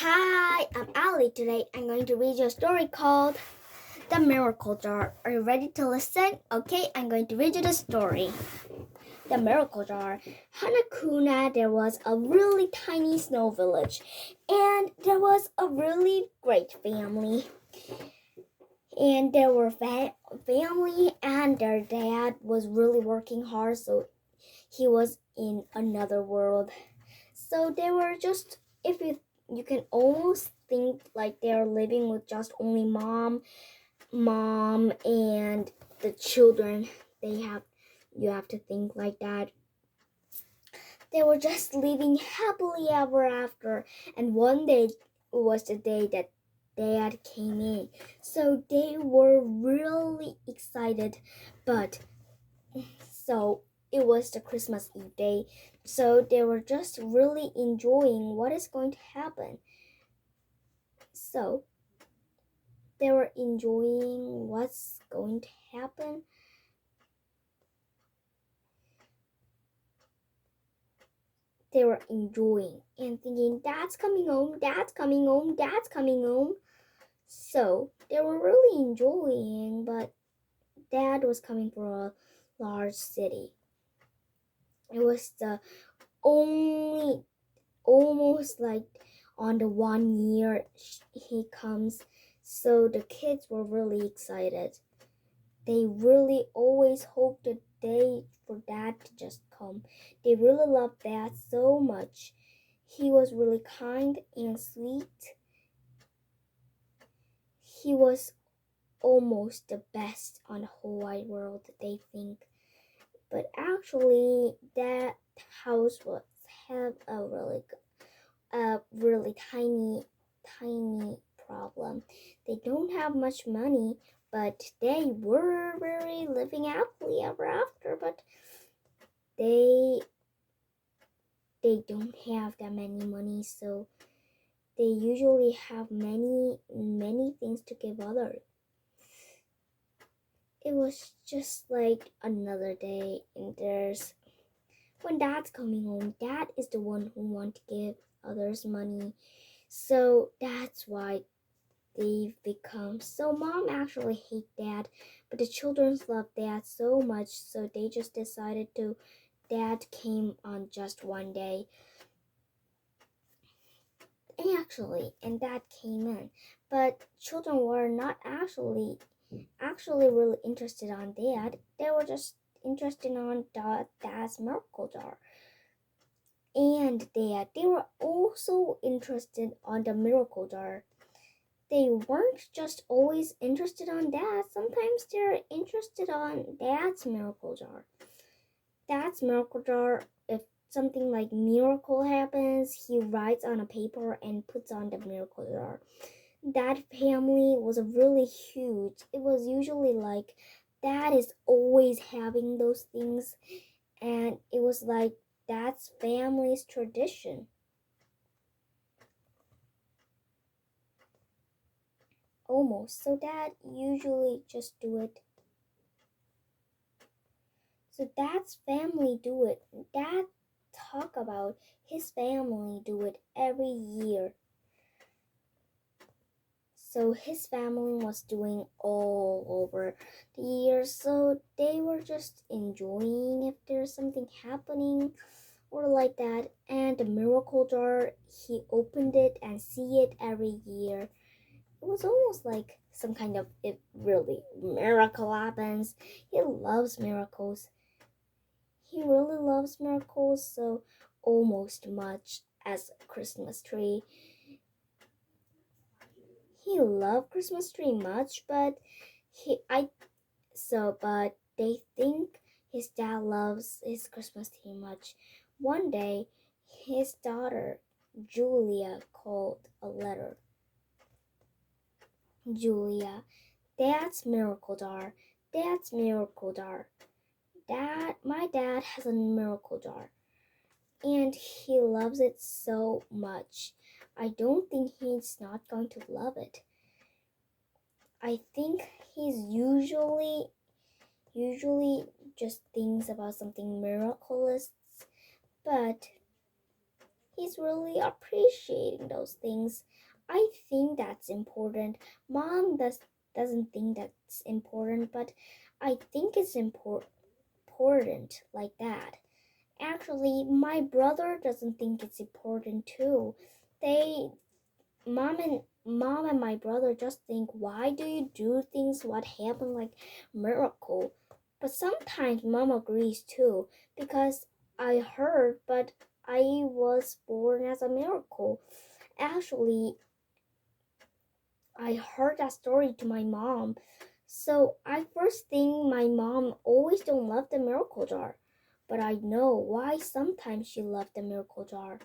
Hi, I'm Elly. Today I'm going to read you a story called The Miracle Jar. Are you ready to listen? Okay, I'm going to read you the story. The Miracle Jar. Hanakuna, there was a really tiny snow village, and there was a really great family. And there were family, and their dad was really working hard, so he was in another world. So they were just, if you can almost think like they're living with just only mom and the children. You have to think like that. They were just living happily ever after, and one day was the day that dad came in. So they were really excited, but so it was the Christmas Eve day, so they were just really enjoying what is going to happen. So they were enjoying what's going to happen. They were enjoying and thinking, Dad's coming home, Dad's coming home, Dad's coming home. So they were really enjoying, but Dad was coming from a large city. It was the only almost like on the 1 year he comes, so the kids were really excited. They really always hoped the day for Dad to just come. They really loved Dad so much. He was really kind and sweet. He was almost the best on the whole wide world, they think. But actually that house was have a really tiny problem. They don't have much money, but they were very living happily ever after. But they don't have that many money, so they usually have many things to give others. It was just like another day, and there's when Dad's coming home, Dad is the one who want to give others money. So that's why they've become. So Mom actually hate Dad, but the children love Dad so much, so they just decided to. Dad came on just one day. And Dad came in, but children were not actually really interested on Dad. They were just interested on Dad's miracle jar. And they were also interested on the miracle jar. They weren't just always interested on Dad. Sometimes they're interested on Dad's miracle jar. Dad's miracle jar, if something like miracle happens, he writes on a paper and puts on the miracle jar. That family was really huge. It was usually like Dad is always having those things, and it was like Dad's family's tradition. Almost. So Dad usually just do it. So Dad's family do it. Dad talk about his family do it every year. So his family was doing all over the years. So they were just enjoying if there's something happening or like that. And the miracle jar, he opened it and see it every year. It was almost like some kind of, if really miracle happens. He loves miracles. He really loves miracles, so almost much as a Christmas tree. He loved Christmas tree much, but but they think his dad loves his Christmas tree much. One day, his daughter Julia called a letter. Julia, Dad's miracle jar. Dad's miracle jar. My dad has a miracle jar, and he loves it so much. I don't think he's not going to love it. I think he's usually just thinks about something miraculous, but He's really appreciating those things. I think that's important. Doesn't think that's important, but I think it's important like that. Actually, my brother doesn't think it's important too. They mom and my brother just think, why do you do things what happen like miracle? But sometimes mom agrees too, because I heard, but I was born as a miracle. Actually, I heard that story to my mom. So I first think my mom always don't love the miracle jar. But I know why sometimes she loved the miracle jar.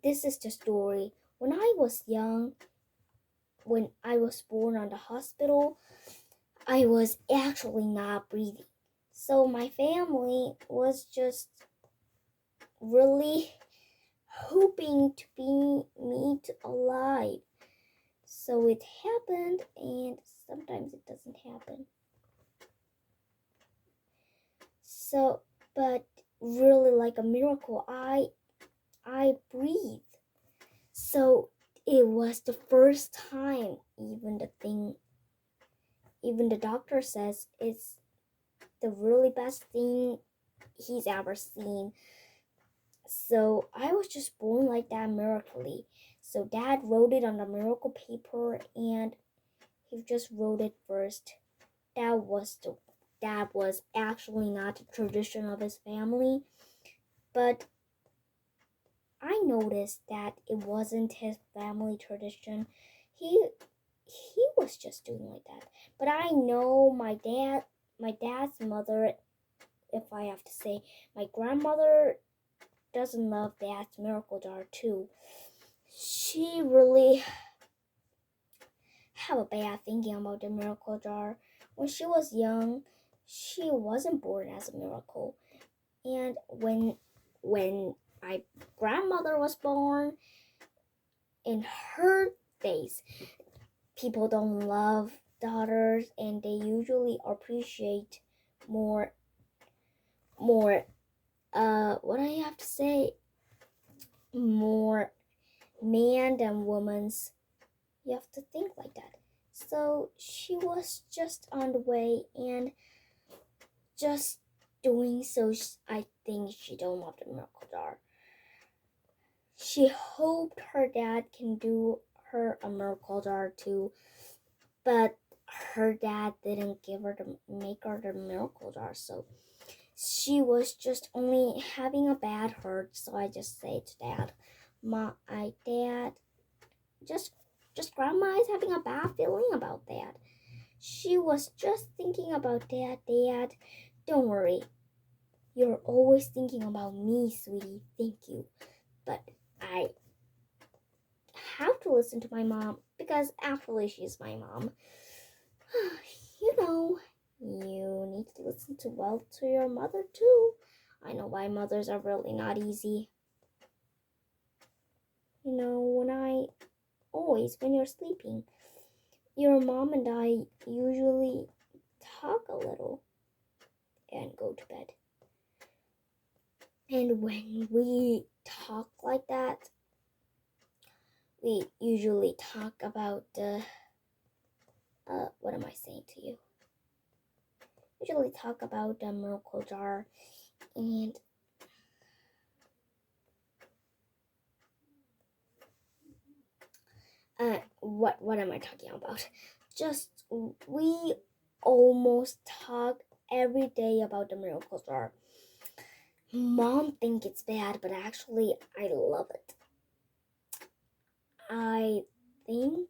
This is the story. When I was young, when I was born on the hospital, I was actually not breathing. So my family was just really hoping to be me alive. So it happened, and sometimes it doesn't happen. So, but really like a miracle, I breathe. So it was the first time. Even the doctor says it's the really best thing he's ever seen. So I was just born like that miraculously. So dad wrote it on the miracle paper, and he just wrote it first. That was actually not the tradition of his family, but I noticed that it wasn't his family tradition. He was just doing like that. But I know my dad's mother, if I have to say, my grandmother doesn't love dad's miracle jar too. She really have a bad thinking about the miracle jar. When she was young, she wasn't born as a miracle. And when my grandmother was born, in her days, people don't love daughters, and they usually appreciate more what I have to say, more man than woman's. You have to think like that. So she was just on the way and just doing so. I think she don't love the miracle jar. She hoped her dad can do her a miracle jar too, but her dad didn't give her to make her the miracle jar, so she was just only having a bad hurt. So I just say to dad, my dad, just grandma is having a bad feeling about that. She was just thinking about dad. Dad, don't worry. You're always thinking about me, sweetie. Thank you. But I have to listen to my mom because actually she's my mom. You know, you need to listen to your mother too. I know why mothers are really not easy. You know, when you're sleeping, your mom and I usually talk a little and go to bed. And when we talk like that, we usually talk about what am I saying to you? Usually talk about the miracle jar and what am I talking about? Just we almost talk every day about the miracle jar. Mom think it's bad, but actually I love it. I think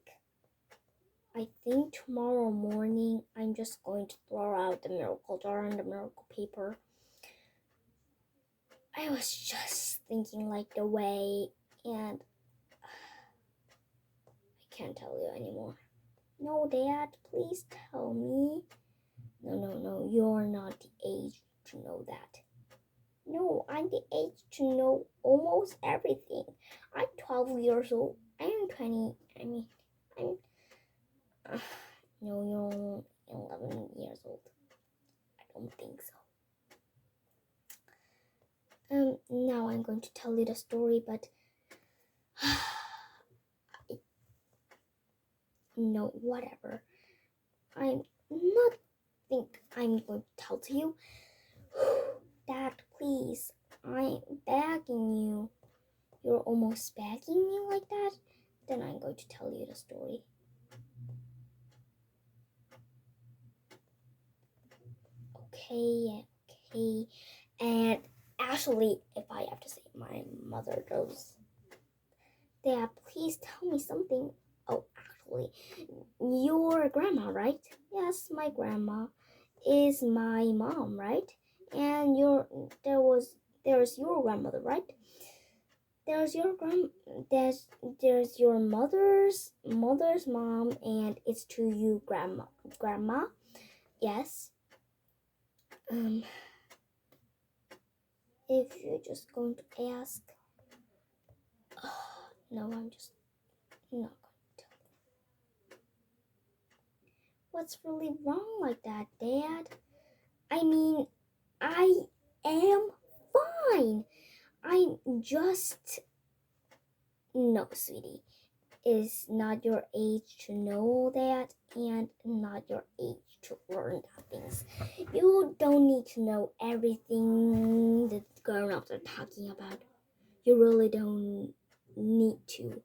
tomorrow morning I'm just going to throw out the miracle jar and the miracle paper. I was just thinking like the way, and I can't tell you anymore. No, Dad, please tell me. No, you're not the age to know that. No, I'm the age to know almost everything. I'm 12 years old. I'm 20. I'm. No, you're 11 years old. I don't think so. Now I'm going to tell you the story, but no, whatever. I'm not think I'm going to tell to you. Dad, please, I'm begging you. You're almost begging me like that? Then I'm going to tell you the story. Okay. And actually, if I have to say, my mother goes, Dad, please tell me something. Oh, actually, your grandma, right? Yes, my grandma is my mom, right? And there's your grandmother, right? There's your there's your mother's mom, and it's to you grandma. Yes. Um, if you're just going to ask, no, I'm just not going to tell. What's really wrong like that, Dad? I mean, I am fine. I'm just no, sweetie. Is not your age to know that, and not your age to learn that things. You don't need to know everything that grown-ups are talking about. You really don't need to.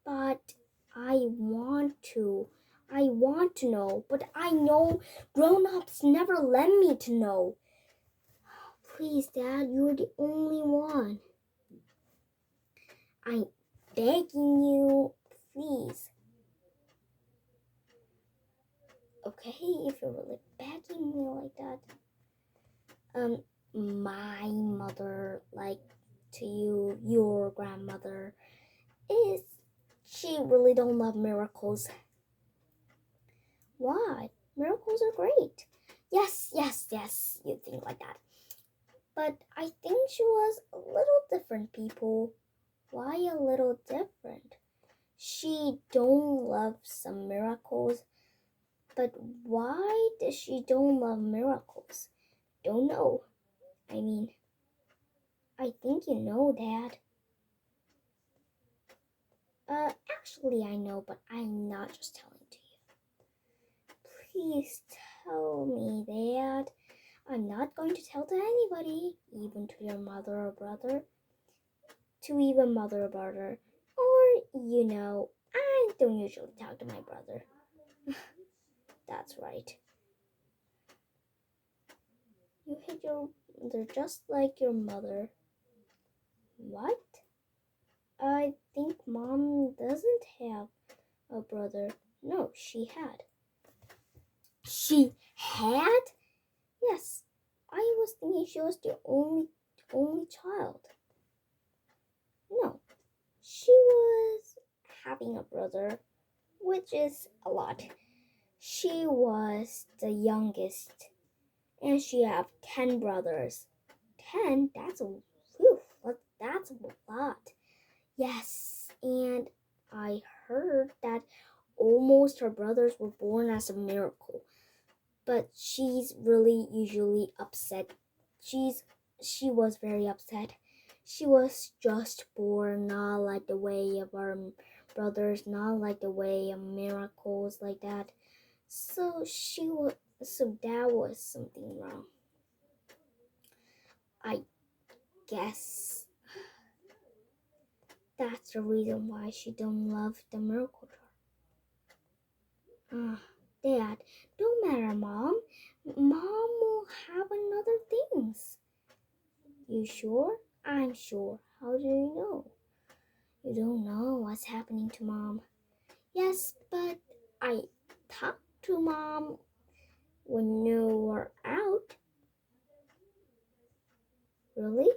But I want to. I want to know, but I know grown-ups never let me to know. Please, Dad, you're the only one. I'm begging you, please. Okay, if you're really begging me like that. My mother, like to you, your grandmother, is she really don't love miracles. Why? Miracles are great. Yes, you think like that. But I think she was a little different, people. Why a little different? She don't love some miracles, but why does she don't love miracles? Don't know. I mean, I think you know, Dad. Actually, I know, but I'm not just telling to you. Please tell me, Dad. I'm not going to tell to anybody, even to your mother or brother, to even mother or brother, or, I don't usually talk to my brother. That's right. You hate your mother just like your mother. What? I think Mom doesn't have a brother. No, she had. She had? Yes. I was thinking she was the only child. No. She was having a brother, which is a lot. She was the youngest, and she had 10 brothers. 10? That's a lot. Yes, and I heard that almost her brothers were born as a miracle. But she's really usually upset. She was very upset. She was just born not like the way of our brothers, not like the way of miracles like that. So that was something wrong. I guess that's the reason why she don't love the miracle jar. Dad, don't matter, Mom. Mom will have another things. You sure? I'm sure. How do you know? You don't know what's happening to Mom. Yes, but I talked to Mom when you were out. Really?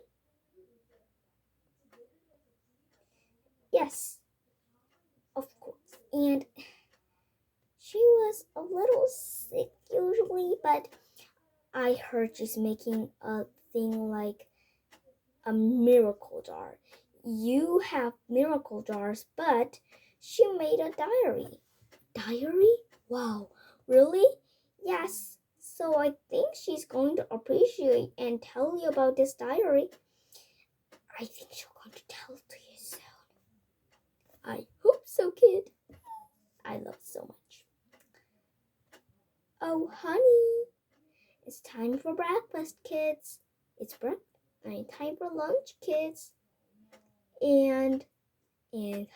Yes, of course. And she was a little sick usually, but I heard she's making a thing like a miracle jar. You have miracle jars, but she made a diary. Diary? Wow, really? Yes. So I think she's going to appreciate and tell you about this diary. I think she's going to tell it to you soon. I hope so, kid. I love it so much. Oh, honey, it's time for breakfast, kids. It's time for lunch, kids. And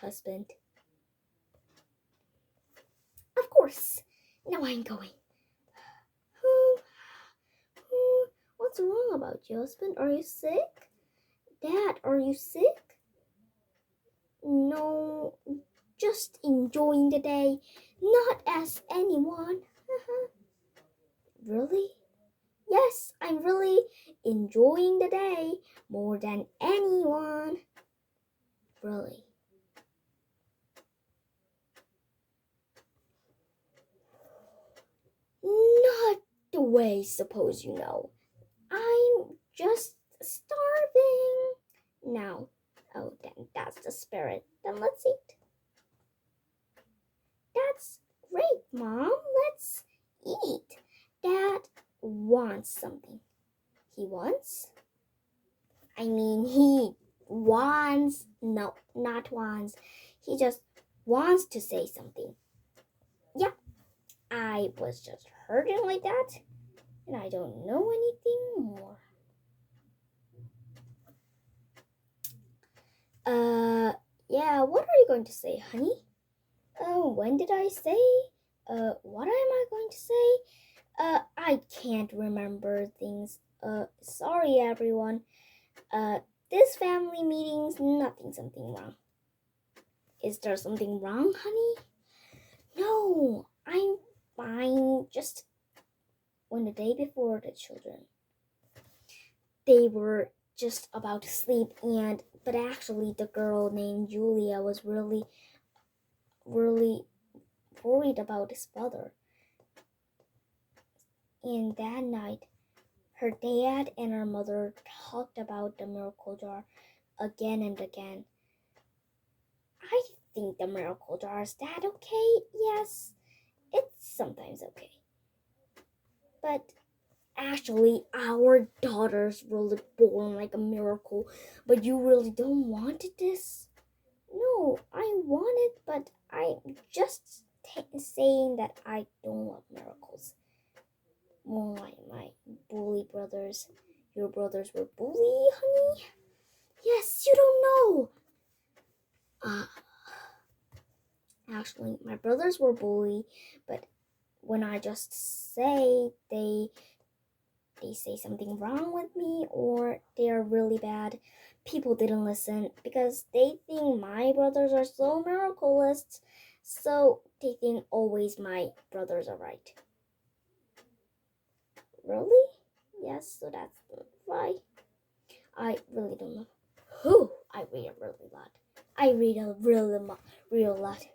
husband. Of course. Now I'm going. What's wrong about you, husband? Are you sick? Dad, are you sick? No, just enjoying the day, not as anyone. Really? Yes, I'm really enjoying the day more than anyone. Really? Not the way suppose you know. I'm just starving. Now, oh, then that's the spirit. Then let's eat. That's great, Mom. Let's eat. Dad wants something. He wants? He wants. No, not wants. He just wants to say something. Yeah, I was just hurting like that, and I don't know anything more. Yeah, what are you going to say, honey? When did I say? What am I going to say? I can't remember things. Sorry everyone. This family meeting's nothing something wrong. Is there something wrong, honey? No, I'm fine. Just when the day before the children, they were just about to sleep but actually the girl named Julia was really worried about his father. And that night, her dad and her mother talked about the miracle jar again and again. I think the miracle jar is that okay? Yes, it's sometimes okay. But actually, our daughter's really born like a miracle. But you really don't want this? No, I want it, but I'm just saying that I don't love miracles. More like my bully brothers. Your brothers were bully, honey? Yes, you don't know. Actually, my brothers were bully, but when I just say they say something wrong with me or they are really bad, people didn't listen because they think my brothers are so miracleists, so they think always my brothers are right. Really? Yes, so that's why. I really don't know. Whew, I read a really lot. I read a real lot.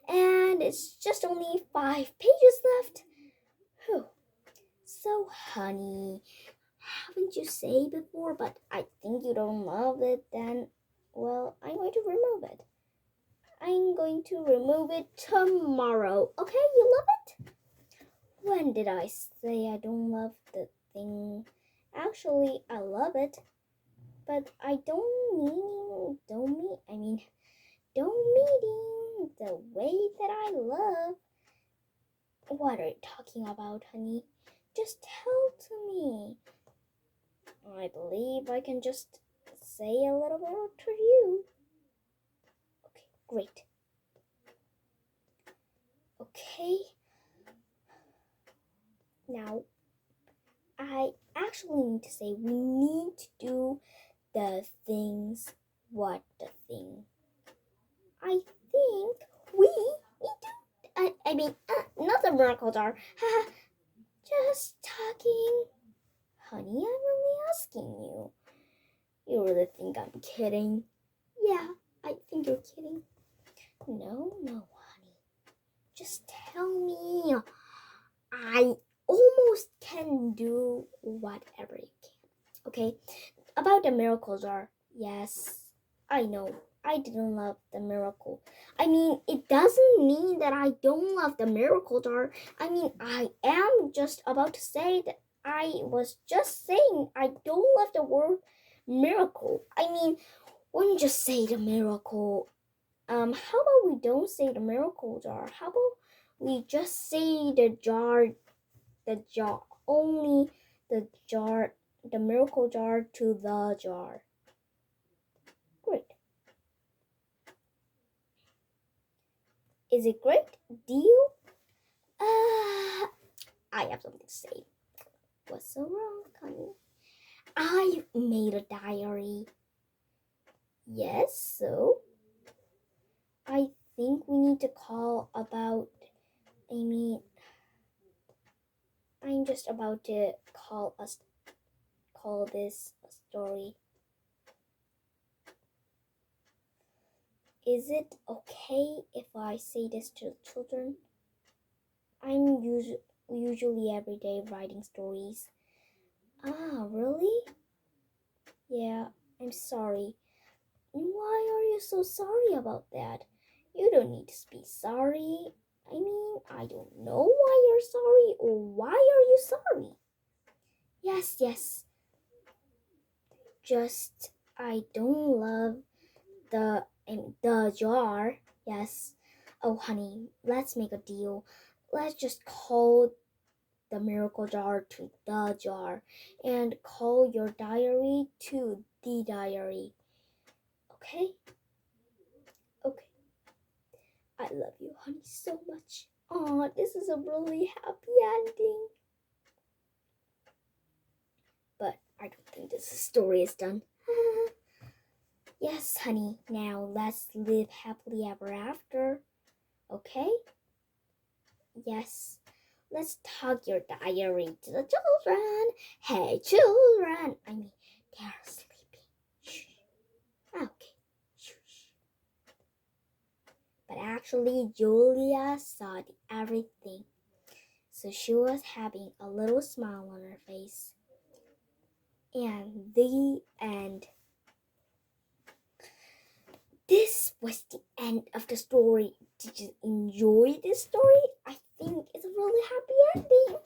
And it's just only 5 pages left. Whew. So, honey, haven't you said before, but I think you don't love it, then, well, I'm going to remove it. I'm going to remove it tomorrow. Okay, you love it? When did I say I don't love the thing? Actually, I love it, but I don't mean the way that I love. What are you talking about, honey? Just tell to me. I believe I can just say a little bit to you. Okay, great. Okay. Now, I actually need to say we need to do the things. What the thing? I think we need to. Not the miracle jar. Just talking. Honey, I'm really asking you. You really think I'm kidding? Yeah, I think you're kidding. No, honey. Just tell me. I almost can do whatever you can. Okay? About the miracle jar. Yes, I know. I didn't love the miracle. I mean, it doesn't mean that I don't love the miracle jar. I mean, I am just about to say that I was just saying I don't love the word miracle. I mean, when you just say the miracle, how about we don't say the miracle jar? How about we just say the jar, only the jar, the miracle jar to the jar. Great. Is it great? Deal? I have something to say. What's so wrong, honey? I made a diary. Yes, so I think we need to call about. I mean, I'm just about to call this a story. Is it okay if I say this to children? I'm usually every day writing stories. Ah, really? Yeah, I'm sorry. Why are you so sorry about that? You don't need to be sorry. I mean, I don't know why you're sorry or why are you sorry? Yes. Just I don't love the jar. Yes. Oh, honey, let's make a deal. Let's just call the miracle jar to the jar and call your diary to the diary. Okay? Okay. I love you, honey, so much. Aw, this is a really happy ending. But I don't think this story is done. Yes, honey, now let's live happily ever after. Okay? Yes. Let's tug your diary to the children. Hey, children. I mean, they're sleeping. Shh. Okay. Shh. But actually, Julia saw everything. So she was having a little smile on her face. And the end. This was the end of the story. Did you enjoy this story? I think it's a really happy ending.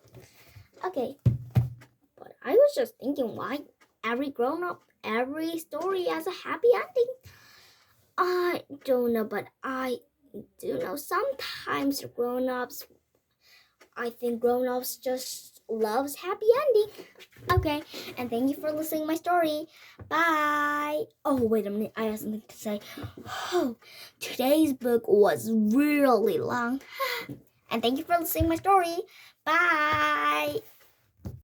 Okay, but I was just thinking why every story has a happy ending. I don't know, but I do know sometimes I think grown-ups just loves happy ending. Okay, and thank you for listening to my story. Bye. Oh, wait a minute. I have something to say. Oh, today's book was really long. And thank you for listening to my story. Bye.